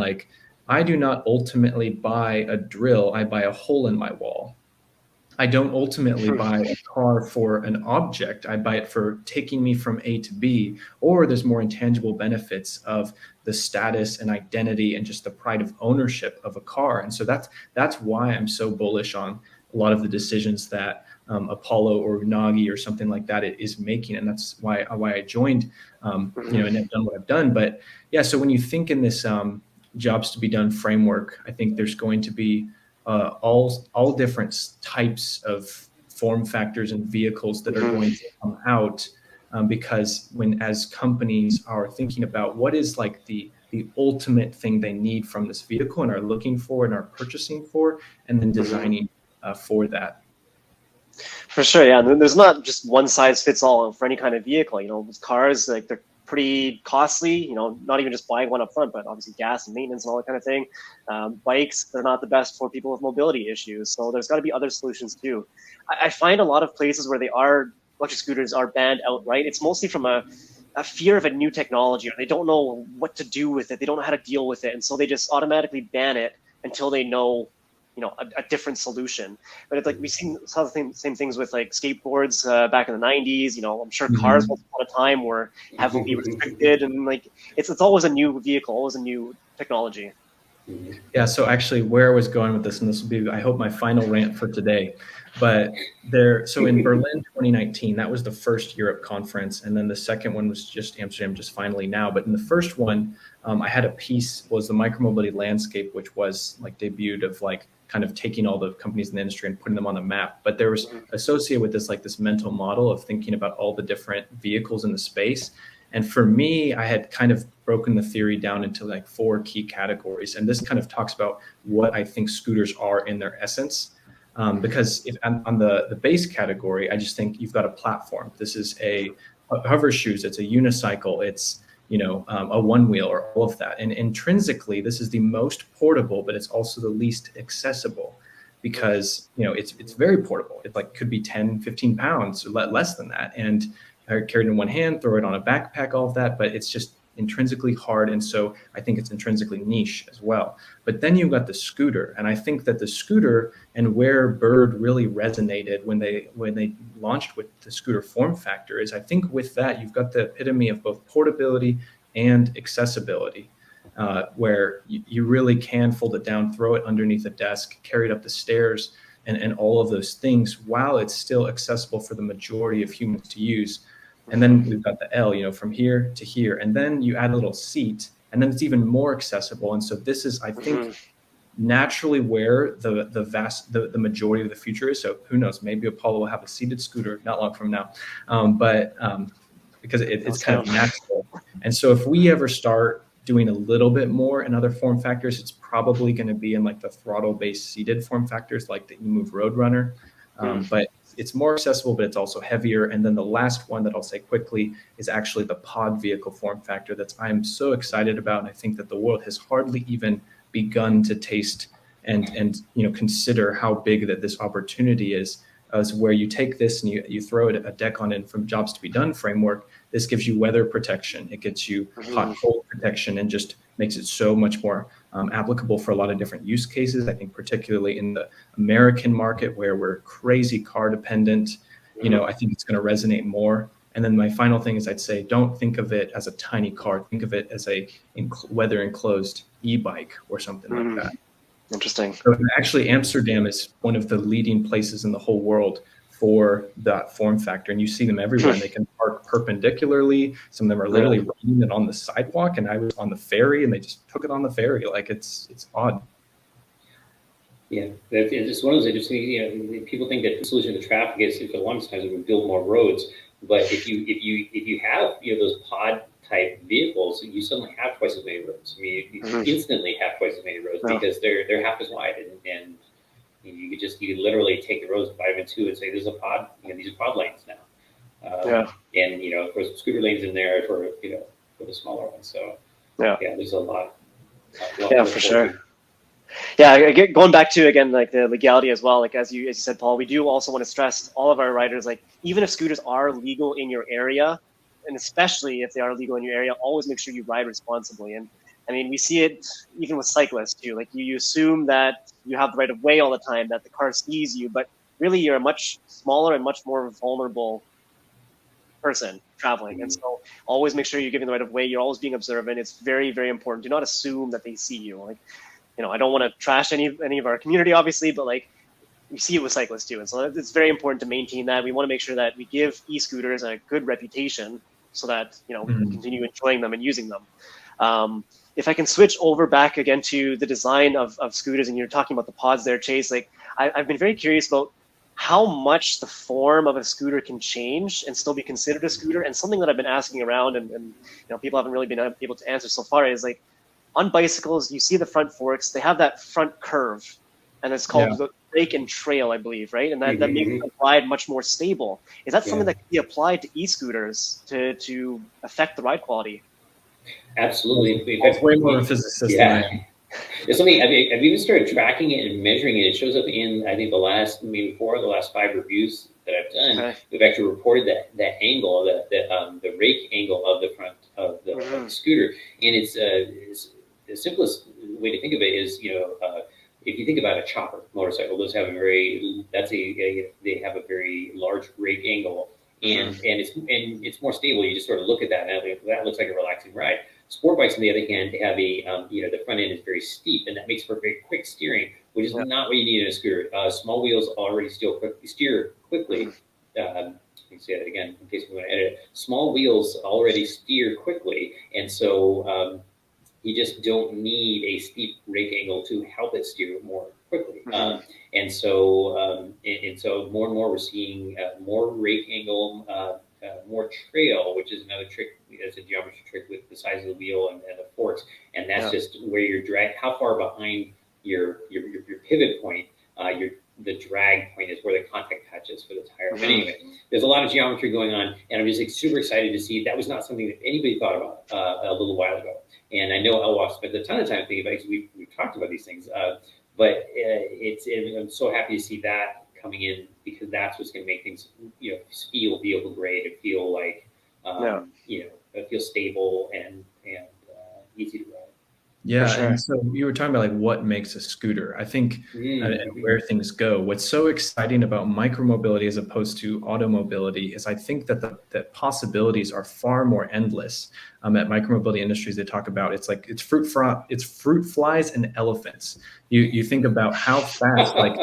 I do not ultimately buy a drill, I buy a hole in my wall. I don't ultimately buy a car for an object. I buy it for taking me from A to B, or there's more intangible benefits of the status and identity and just the pride of ownership of a car. And so that's why I'm so bullish on a lot of the decisions that Apollo or Unagi or something like that is making. And that's why I joined, and have done what I've done. But yeah, so when you think in this jobs to be done framework, I think there's going to be all different types of form factors and vehicles that are going to come out, because as companies are thinking about what is the ultimate thing they need from this vehicle and are looking for and are purchasing for, and then designing for that. For sure, yeah. There's not just one size fits all for any kind of vehicle. With cars, they're pretty costly, not even just buying one up front, but obviously gas and maintenance and all that kind of thing. Bikes, they're not the best for people with mobility issues. So there's got to be other solutions too. I find a lot of places where electric scooters are banned outright, it's mostly from a fear of a new technology, or they don't know what to do with it. They don't know how to deal with it. And so they just automatically ban it until they know a different solution. But it's we saw the same things with skateboards back in the 90s. I'm sure cars once upon a time were heavily restricted, and it's always a new vehicle, always a new technology. Yeah, so actually where I was going with this, and this will be, I hope, my final rant for today, but so in Berlin 2019, that was the first Europe conference, and then the second one was just Amsterdam, just finally now. But in the first one, I had a piece, was the micromobility landscape, which was debuted of kind of taking all the companies in the industry and putting them on the map. But there was associated with this this mental model of thinking about all the different vehicles in the space. And for me, I had kind of broken the theory down into 4 key categories. And this kind of talks about what I think scooters are in their essence. Because if on the base category, I just think you've got a platform. This is a hover shoes, it's a unicycle, it's a one wheel, or all of that. And intrinsically, this is the most portable, but it's also the least accessible, because it's very portable. It could be 10, 15 pounds, or less than that. And I carry it in one hand, throw it on a backpack, all of that, but it's just intrinsically hard. And so I think it's intrinsically niche as well. But then you've got the scooter. And I think that the scooter, and where Bird really resonated when they launched with the scooter form factor, is I think with that, you've got the epitome of both portability and accessibility, where you really can fold it down, throw it underneath a desk, carry it up the stairs, and all of those things, while it's still accessible for the majority of humans to use. And then we've got the L, from here to here. And then you add a little seat, and then it's even more accessible. And so this is, I think, naturally where the majority of the future is. So who knows, maybe Apollo will have a seated scooter not long from now. Because it's kind of natural. And so if we ever start doing a little bit more in other form factors, it's probably going to be in the throttle-based seated form factors, like the eMove Roadrunner. But it's more accessible, but it's also heavier. And then the last one that I'll say quickly is actually the pod vehicle form factor that I'm so excited about. And I think that the world has hardly even begun to taste and consider how big that this opportunity is. Where you take this and you throw it a deck on it from jobs to be done framework. This gives you weather protection. It gets you hot cold protection and just makes it so much more applicable for a lot of different use cases. I think particularly in the American market where we're crazy car dependent, I think it's going to resonate more. And then my final thing is I'd say, don't think of it as a tiny car. Think of it as a weather enclosed e-bike or something like that. Interesting. So actually, Amsterdam is one of the leading places in the whole world for that form factor, and you see them everywhere. And they can park perpendicularly. Some of them are literally riding it on the sidewalk. And I was on the ferry, and they just took it on the ferry. Like it's odd. Yeah, it's one of those interesting. People think that the solution to traffic is, for the longest time, we build more roads. But if you have those pod type vehicles, you suddenly have twice as many roads. I mean, you instantly have twice as many roads because they're half as wide, and you could literally take the roads, divide them in two, and say, "There's a pod. These are pod lanes now." And of course, scooter lanes in there for the smaller ones. So there's a lot. For sure. Yeah, going back to again like the legality as well. Like as you said, Paul, we do also want to stress all of our riders. Like even if scooters are legal in your area, and especially if they are legal in your area, always make sure you ride responsibly. And I mean, we see it even with cyclists too. Like you assume that you have the right of way all the time, that the car sees you, but really you're a much smaller and much more vulnerable person traveling. And so always make sure you're giving the right of way. You're always being observant. It's very, very important. Do not assume that they see you. Like, I don't want to trash any of our community, obviously, but like we see it with cyclists too. And so it's very important to maintain that. We want to make sure that we give e-scooters a good reputation so that, we can continue enjoying them and using them. If I can switch over back again to the design of scooters, and you're talking about the pods there, Chase, like I've been very curious about how much the form of a scooter can change and still be considered a scooter. And something that I've been asking around and people haven't really been able to answer so far is like, on bicycles, you see the front forks, they have that front curve, and it's called the brake and trail, I believe, right? And that makes the ride much more stable. Is that something that can be applied to e-scooters to affect the ride quality? Absolutely. It's way more of a physicist than I am. There's something I've even started tracking it and measuring it. It shows up in, I think, the last 5 reviews that I've done. Okay. We've actually reported that angle, the rake angle of the front of the scooter, and it's the simplest way to think of it is, if you think about a chopper motorcycle, those have they have a very large rake angle, and it's more stable. You just sort of look at that, and that looks like a relaxing ride. Sport bikes, on the other hand, have the front end is very steep, and that makes for very quick steering, which is not what you need in a scooter. Small wheels already steer quickly. Let me say that again in case we want to edit it. Small wheels already steer quickly, and so you just don't need a steep rake angle to help it steer more quickly. And so more and more we're seeing more rake angle, more trail, which is another trick. It's a geometry trick with the size of the wheel and the forks, and that's just where your drag, how far behind your pivot point, the drag point is where the contact touches for the tire. But anyway, there's a lot of geometry going on, and I'm just super excited to see. That was not something that anybody thought about a little while ago. And I know Elwaf spent a ton of time thinking about it because we've talked about these things. But I'm so happy to see that coming in, because that's what's going to make things feel vehicle grade and feel like feel stable and easy to ride. Yeah, sure. And so you were talking about like what makes a scooter. I think and where things go. What's so exciting about micromobility as opposed to automobility is I think that the possibilities are far more endless. At Micromobility Industries, they talk about it's fruit flies and elephants. You think about how fast like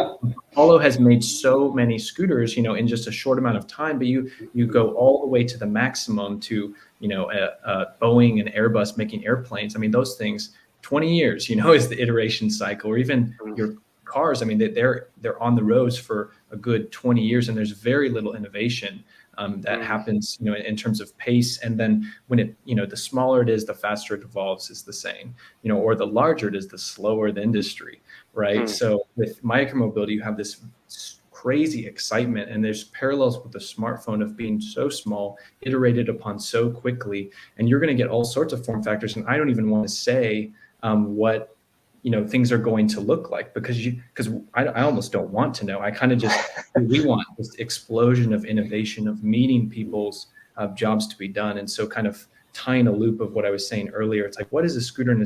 Apollo has made so many scooters, in just a short amount of time, but you go all the way to the maximum to Boeing and Airbus making airplanes. I mean, those things. 20 years, is the iteration cycle, or even your cars. I mean, they're on the roads for a good 20 years, and there's very little innovation that happens, in terms of pace. And then when the smaller it is, the faster it evolves is the saying, or the larger it is, the slower the industry, right? So with micromobility, you have this crazy excitement. And there's parallels with the smartphone of being so small, iterated upon so quickly, and you're going to get all sorts of form factors. And I don't even want to say what things are going to look like, because I almost don't want to know. I kind of just we want this explosion of innovation, of meeting people's jobs to be done. And so kind of tying a loop of what I was saying earlier, it's like, what is a scooter in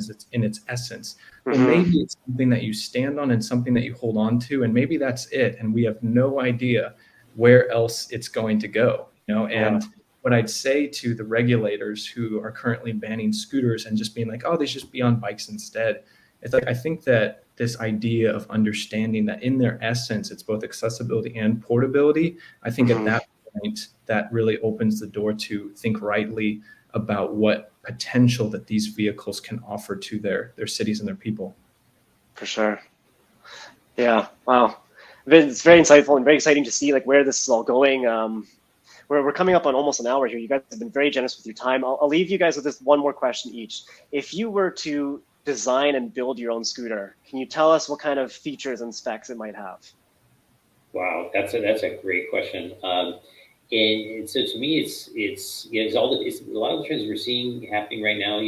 its essence? Well, maybe it's something that you stand on and something that you hold on to, and maybe that's it. And we have no idea where else it's going to go, and what I'd say to the regulators who are currently banning scooters and just being like, oh, they should just be on bikes instead. It's like, I think that this idea of understanding that in their essence, it's both accessibility and portability. I think at that point, that really opens the door to think rightly about what potential that these vehicles can offer to their cities and their people. For sure. Yeah. Wow. It's very insightful and very exciting to see like where this is all going. We're coming up on almost an hour here. You guys have been very generous with your time. I'll leave you guys with this one more question each. If you were to design and build your own scooter, can you tell us what kind of features and specs it might have? Wow, that's a great question. And so to me, it's a lot of the trends we're seeing happening right now.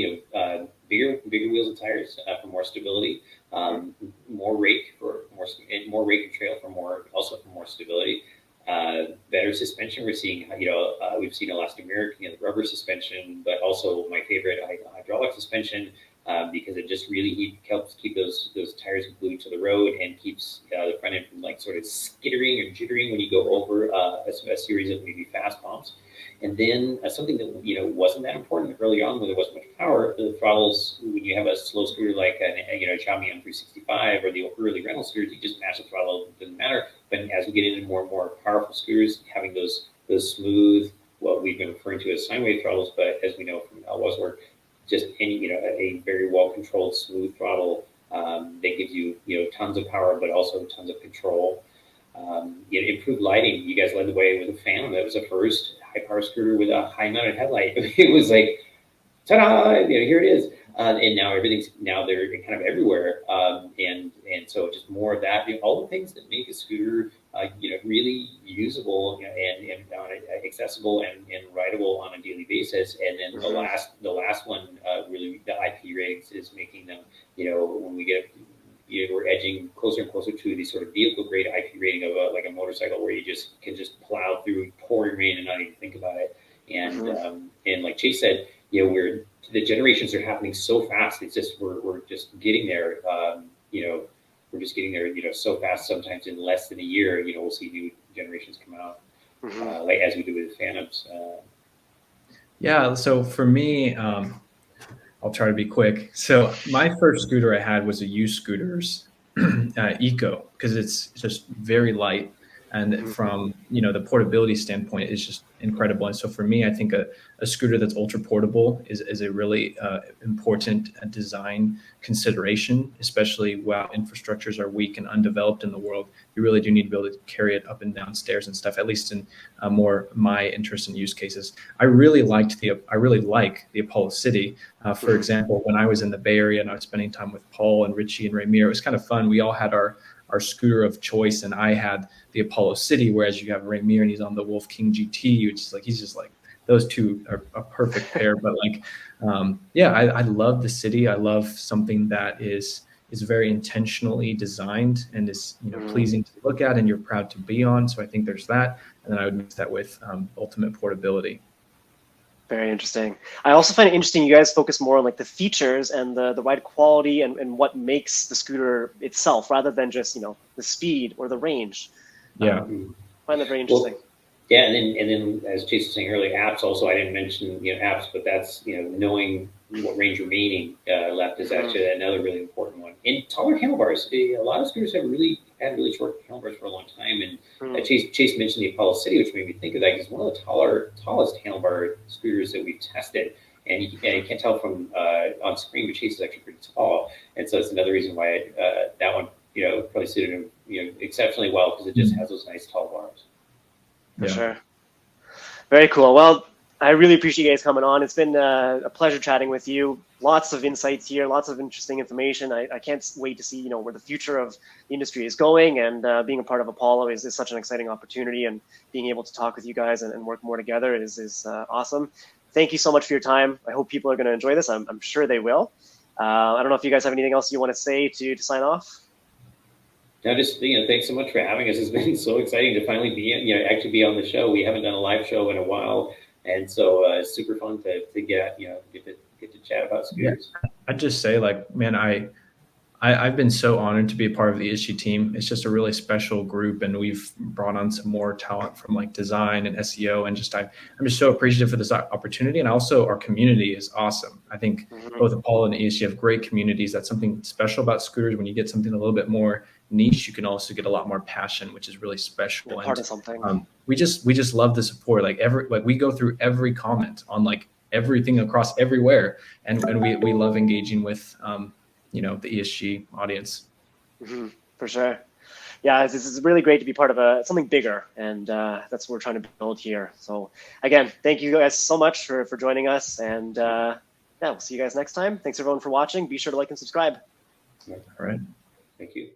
Bigger wheels and tires for more stability, more rake and trail for more stability. Better suspension. We're seeing, we've seen elastomeric, rubber suspension, but also my favorite, hydraulic suspension, because it just really helps keep those tires glued to the road and keeps the front end from like sort of skittering or jittering when you go over a series of maybe fast bumps. And then something that wasn't that important early on when there wasn't much power, the throttles. When you have a slow scooter like a Xiaomi M365 or the early rental scooters, you just match the throttle, it doesn't matter. But as we get into more and more powerful scooters, having those smooth, what we've been referring to as sine wave throttles, but as we know from Alwa's work, just a very well controlled smooth throttle that gives you tons of power, but also tons of control. Improved lighting. You guys led the way with a Phantom. That was the first high power scooter with a high mounted headlight. It was like, ta-da! Here it is. And now they're kind of everywhere. And so just more of that. All the things that make a scooter really usable and accessible and rideable on a daily basis. And then the last one, really the IP rigs is making them, when we get, we're edging closer and closer to the sort of vehicle grade IP rating of a motorcycle, where you can just plow through pouring rain and not even think about it. And like Chase said, the generations are happening so fast. It's just we're just getting there. We're just getting there, so fast. Sometimes in less than a year, we'll see new generations come out, like as we do with the Phantoms. Yeah. So for me, I'll try to be quick. So my first scooter I had was a U-Scooters Eco, because it's just very light. And from, the portability standpoint, it's just incredible. And so for me, I think a scooter that's ultra portable is a really important design consideration, especially while infrastructures are weak and undeveloped in the world. You really do need to be able to carry it up and down stairs and stuff, at least in more my interest and use cases. I really like the Apollo City. For example, when I was in the Bay Area and I was spending time with Paul and Richie and Ramir, it was kind of fun. We all had our scooter of choice, and I had the Apollo City, whereas you have Ramir and he's on the Wolf King GT, which is like, he's just like, those two are a perfect pair. But like, I love the City. I love something that is very intentionally designed and is pleasing to look at and you're proud to be on. So I think there's that, and then I would mix that with ultimate portability. Very interesting. I also find it interesting you guys focus more on like the features and the ride quality and what makes the scooter itself, rather than just the speed or the range. Yeah, I find that very interesting. Well, yeah, and then as Chase was saying earlier, apps also. I didn't mention apps, but that's knowing what range remaining left is actually another really important one. And taller handlebars. A lot of scooters have really short handlebars for a long time. And Chase mentioned the Apollo City, which made me think of that. It's one of the tallest handlebar scooters that we've tested. And you can't tell from on screen, but Chase is actually pretty tall. And so it's another reason why that one probably suited him exceptionally well, because it just has those nice tall bars. For sure. Very cool. Well, I really appreciate you guys coming on. It's been a pleasure chatting with you. Lots of insights here, lots of interesting information. I can't wait to see, where the future of the industry is going, and being a part of Apollo is such an exciting opportunity, and being able to talk with you guys and work more together is awesome. Thank you so much for your time. I hope people are going to enjoy this. I'm sure they will. I don't know if you guys have anything else you want to say to sign off. No, just thanks so much for having us. It's been so exciting to finally be actually be on the show. We haven't done a live show in a while, and so it's super fun to get to chat about scooters. Yeah. I'd just say, like, man, I've been so honored to be a part of the ESG team. It's just a really special group, and we've brought on some more talent from like design and SEO, and I'm just so appreciative for this opportunity. And also, our community is awesome. I think both Apollo and ESG have great communities. That's something special about scooters. When you get something a little bit more niche, you can also get a lot more passion, which is really special. You're part of something. We just love the support. Like we go through every comment on like everything across everywhere, and we love engaging with the ESG audience. For sure. Yeah, it's really great to be part of something bigger, and that's what we're trying to build here. So again, thank you guys so much for joining us, and yeah, we'll see you guys next time. Thanks everyone for watching. Be sure to like and subscribe. All right. Thank you.